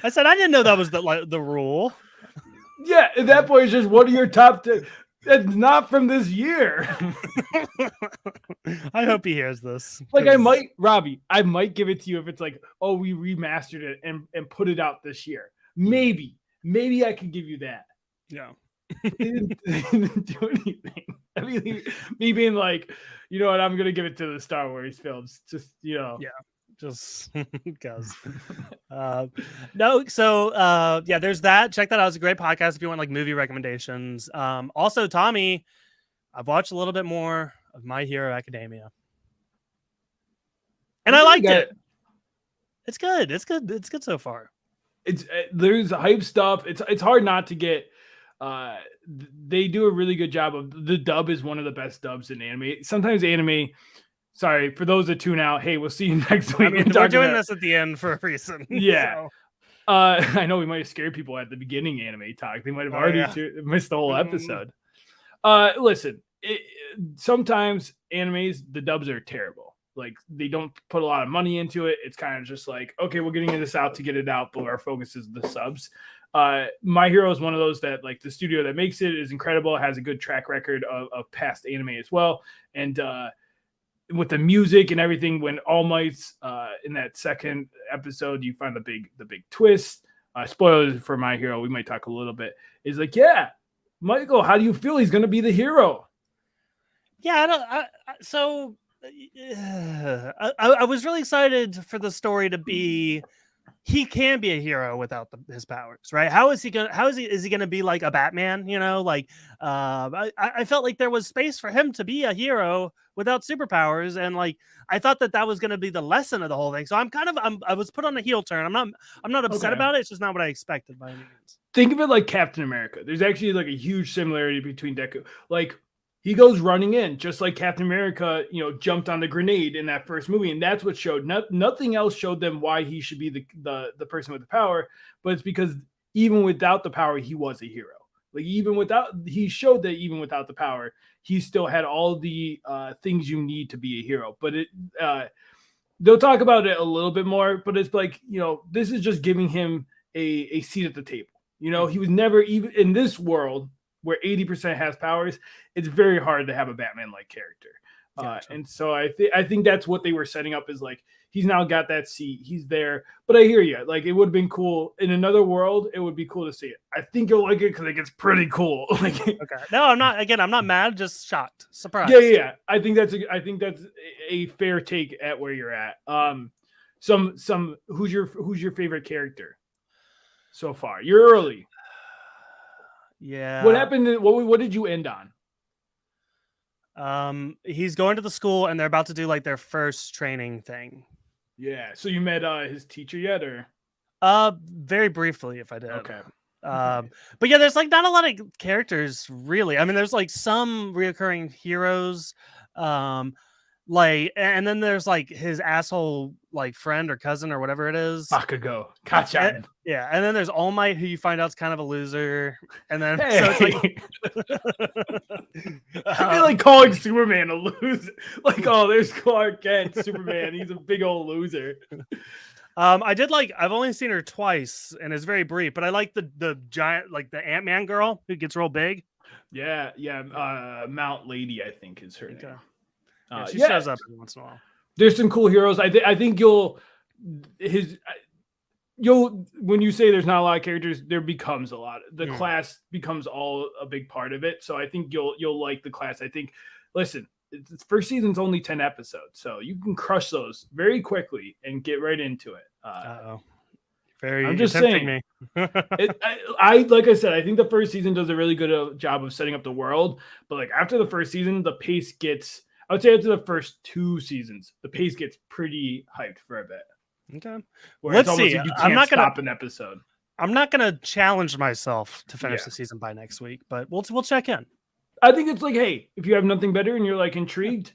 I said I didn't know that was the rule. Yeah, at that point, it's just what are your top 10? That's not from this year. I hope he hears this. Like Robbie, I might give it to you if it's like, oh, we remastered it and put it out this year. Maybe I can give you that. Yeah. They didn't do anything. I mean, me being like, you know what, I'm gonna give it to the Star Wars films. Just yeah, just because. No, so yeah, there's that. Check that out. It's a great podcast if you want like movie recommendations. Also, Tommy, I've watched a little bit more of My Hero Academia, and I liked it. It's good. It's good so far. There's hype stuff. It's hard not to get. They do a really good job of the dub is one of the best dubs in anime. Sometimes anime. Sorry for those that tune out. Hey, we'll see you next week. I mean, we're doing this at the end for a reason. Yeah. So. I know we might have scared people at the beginning anime talk. They might have already missed the whole episode. Listen, sometimes animes, the dubs are terrible. Like they don't put a lot of money into it. It's kind of just like, okay, we're getting this out to get it out, but our focus is the subs. My Hero is one of those that like the studio that makes it is incredible, has a good track record of past anime as well. And with the music and everything, when All Might's in that second episode, you find the big twist. Spoilers for My Hero, we might talk a little bit. Is like, yeah, Michael, how do you feel he's going to be the hero? Yeah, I was really excited for the story to be he can be a hero without his powers, right? Is he gonna be like a Batman? You know, like I felt like there was space for him to be a hero without superpowers, and like I thought that was gonna be the lesson of the whole thing. So I was put on a heel turn. I'm not upset about it. It's just not what I expected by any means. Think of it like Captain America. There's actually like a huge similarity between Deku. Like he goes running in just like Captain America, jumped on the grenade in that first movie. And that's what showed. Nothing else showed them why he should be the person with the power. But it's because even without the power, he was a hero. Like he showed that even without the power, he still had all the things you need to be a hero. But they'll talk about it a little bit more. But it's like, this is just giving him a seat at the table. He was never even in this world where 80% has powers. It's very hard to have a Batman-like character. Gotcha. And so I think that's what they were setting up is like, he's now got that seat. He's there. But I hear you. Like, it would have been cool. In another world, it would be cool to see it. I think you'll like it because it gets pretty cool. Okay. No, I'm not mad, just shocked. Surprised. Yeah. I think that's a fair take at where you're at. Who's your favorite character so far? You're early. Yeah. What happened? What did you end on? He's going to the school and they're about to do like their first training thing. Yeah. So you met his teacher yet, or? Very briefly, if I did. Okay. But yeah, there's like not a lot of characters really. I mean, there's like some reoccurring heroes. Like, and then there's like his asshole like friend or cousin or whatever it is. Bakugo. Gotcha. Yeah, and then there's All Might, who you find out is kind of a loser, and then hey. So it's like I feel like calling Superman a loser. Like, oh, there's Clark Kent, Superman. He's a big old loser. I've only seen her twice, and it's very brief, but I like the giant, like the Ant-Man girl who gets real big. Yeah. Mount Lady, I think is her name. She shows up every once in a while. There's some cool heroes. I think when you say there's not a lot of characters, there becomes a lot. The class becomes all a big part of it. So I think you'll like the class. I think, listen, the first season's only 10 episodes, so you can crush those very quickly and get right into it. I'm just saying. Me. I like I said, I think the first season does a really good job of setting up the world, but like after the first season, the pace gets. I would say after the first 2 seasons, the pace gets pretty hyped for a bit. Okay. Let's see. Like you can't stop an episode. I'm not gonna challenge myself to finish the season by next week, but we'll check in. I think it's like, hey, if you have nothing better and you're like intrigued,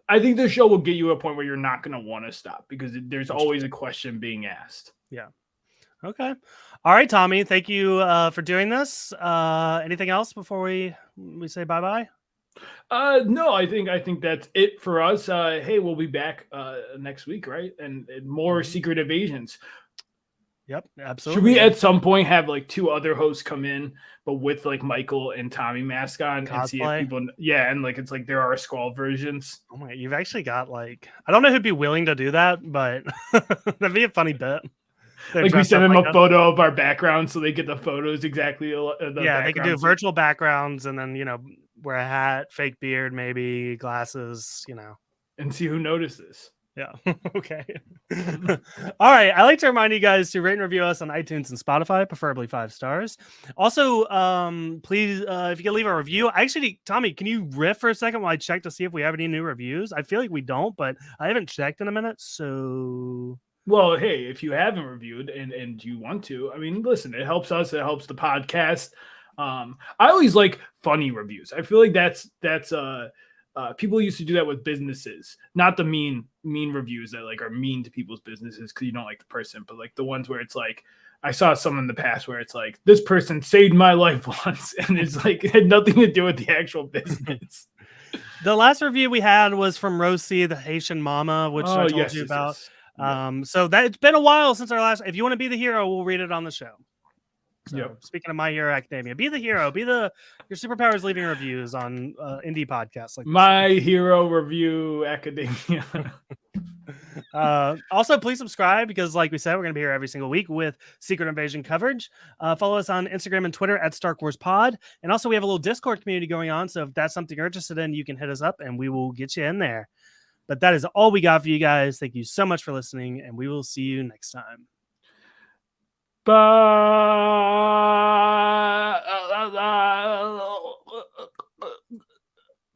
I think the show will get you a point where you're not gonna want to stop because there's always a question being asked. Yeah. Okay. All right, Tommy. Thank you for doing this. Anything else before we say bye-bye? No, I think that's it for us. Hey, we'll be back next week, right? And more Secret Invasions. Yep, absolutely. Should we at some point have like 2 other hosts come in, but with like Michael and Tommy mask on and see if people, and like it's like there are Skrull versions. Oh my, you've actually got like I don't know who'd be willing to do that, but that'd be a funny bit. Like we send them a photo of our background so they get the photos exactly. They can do virtual backgrounds and then wear a hat, fake beard, maybe glasses, and see who notices. Yeah. Okay. All right. I like to remind you guys to rate and review us on iTunes and Spotify, preferably 5 stars. Also, please, if you can leave a review. Actually, Tommy, can you riff for a second while I check to see if we have any new reviews? I feel like we don't, but I haven't checked in a minute. So, well, hey, if you haven't reviewed and you want to, I mean, listen, it helps us. It helps the podcast. I always like funny reviews. I feel like that's people used to do that with businesses, not the mean reviews that like are mean to people's businesses because you don't like the person, but like the ones where it's like I saw some in the past where it's like this person saved my life once, and it's like it had nothing to do with the actual business. The last review we had was from Rosie, the Haitian mama, which I told you about. Yes. So that it's been a while since our last. If you want to be the hero, we'll read it on the show. So, Speaking of My Hero Academia, be the hero. Your superpowers leaving reviews on indie podcasts like My Hero Review Academia. Also, please subscribe because, like we said, we're going to be here every single week with Secret Invasion coverage. Follow us on Instagram and Twitter at Stark Wars Pod, and also we have a little Discord community going on. So if that's something you're interested in, you can hit us up and we will get you in there. But that is all we got for you guys. Thank you so much for listening, and we will see you next time. Bye.